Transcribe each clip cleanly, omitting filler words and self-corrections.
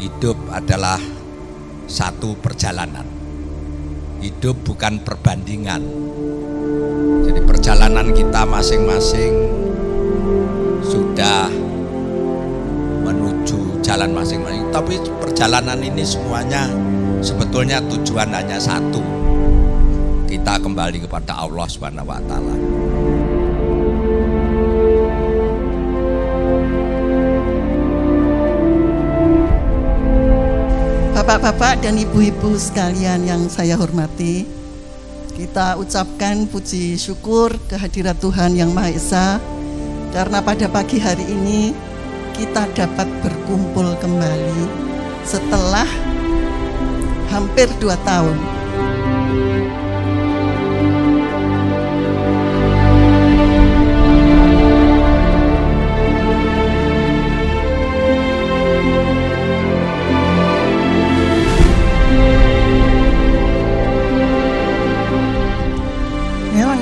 Hidup adalah satu perjalanan. Hidup bukan perbandingan. Jadi perjalanan kita masing-masing sudah menuju jalan masing-masing. Tapi perjalanan ini semuanya sebetulnya tujuan hanya satu. Kita kembali kepada Allah Subhanahu wa taala. Bapak-bapak dan ibu-ibu sekalian yang saya hormati, kita ucapkan puji syukur kehadirat Tuhan Yang Maha Esa karena pada pagi hari ini kita dapat berkumpul kembali setelah hampir 2 tahun.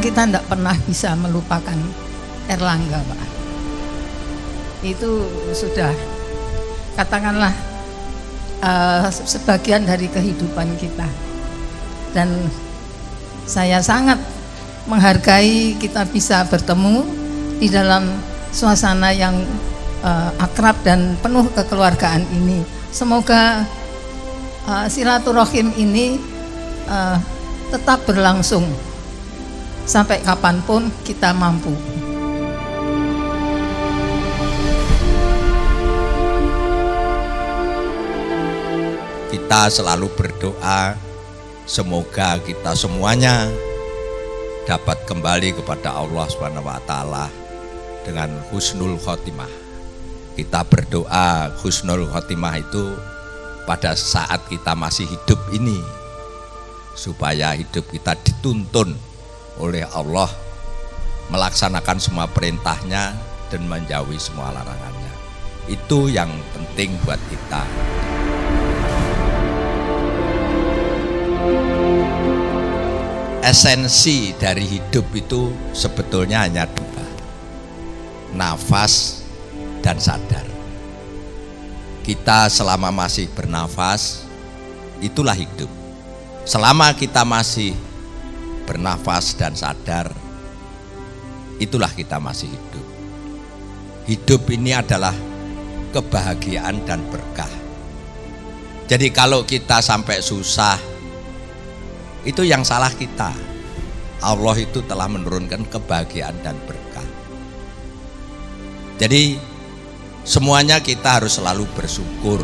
Kita tidak pernah bisa melupakan Erlangga, Pak. Itu sudah katakanlah sebagian dari kehidupan kita. Dan saya sangat menghargai kita bisa bertemu di dalam suasana yang akrab dan penuh kekeluargaan ini. Semoga silaturahim ini tetap berlangsung sampai kapanpun kita mampu. Kita selalu berdoa semoga kita semuanya dapat kembali kepada Allah Subhanahu wa taala dengan husnul khotimah. Kita berdoa husnul khotimah itu pada saat kita masih hidup ini, supaya hidup kita dituntun oleh Allah melaksanakan semua perintahnya dan menjauhi semua larangannya. Itu yang penting buat kita. Esensi dari hidup itu sebetulnya hanya 2, nafas dan sadar. Kita selama masih bernafas, itulah hidup. Selama kita masih bernafas dan sadar, itulah kita masih hidup. Hidup ini adalah kebahagiaan dan berkah. Jadi kalau kita sampai susah, itu yang salah kita. Allah itu telah menurunkan kebahagiaan dan berkah. Jadi semuanya kita harus selalu bersyukur.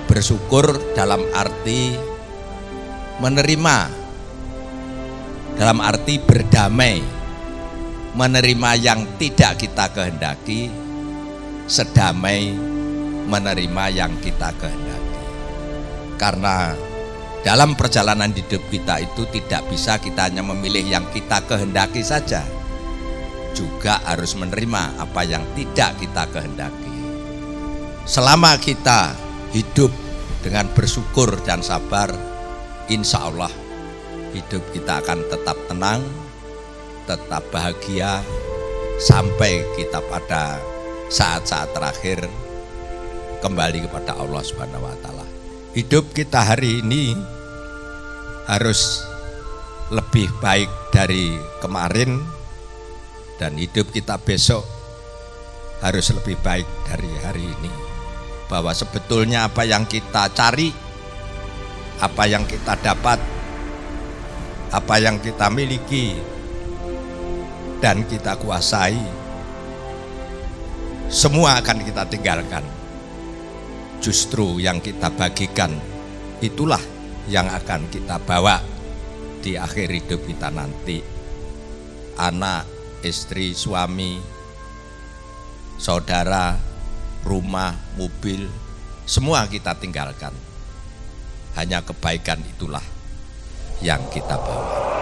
Bersyukur dalam arti menerima, dalam arti berdamai, menerima yang tidak kita kehendaki, sedamai menerima yang kita kehendaki. Karena dalam perjalanan hidup kita itu tidak bisa kita hanya memilih yang kita kehendaki saja, juga harus menerima apa yang tidak kita kehendaki. Selama kita hidup dengan bersyukur dan sabar, insya Allah hidup kita akan tetap tenang, tetap bahagia, sampai kita pada saat-saat terakhir kembali kepada Allah Subhanahu wa taala. Hidup kita hari ini harus lebih baik dari kemarin, dan hidup kita besok harus lebih baik dari hari ini. Bahwa sebetulnya apa yang kita cari, apa yang kita dapat, apa yang kita miliki dan kita kuasai, semua akan kita tinggalkan. Justru yang kita bagikan, itulah yang akan kita bawa di akhir hidup kita nanti. Anak, istri, suami, saudara, rumah, mobil, semua kita tinggalkan. Hanya kebaikan itulah yang kita bawa.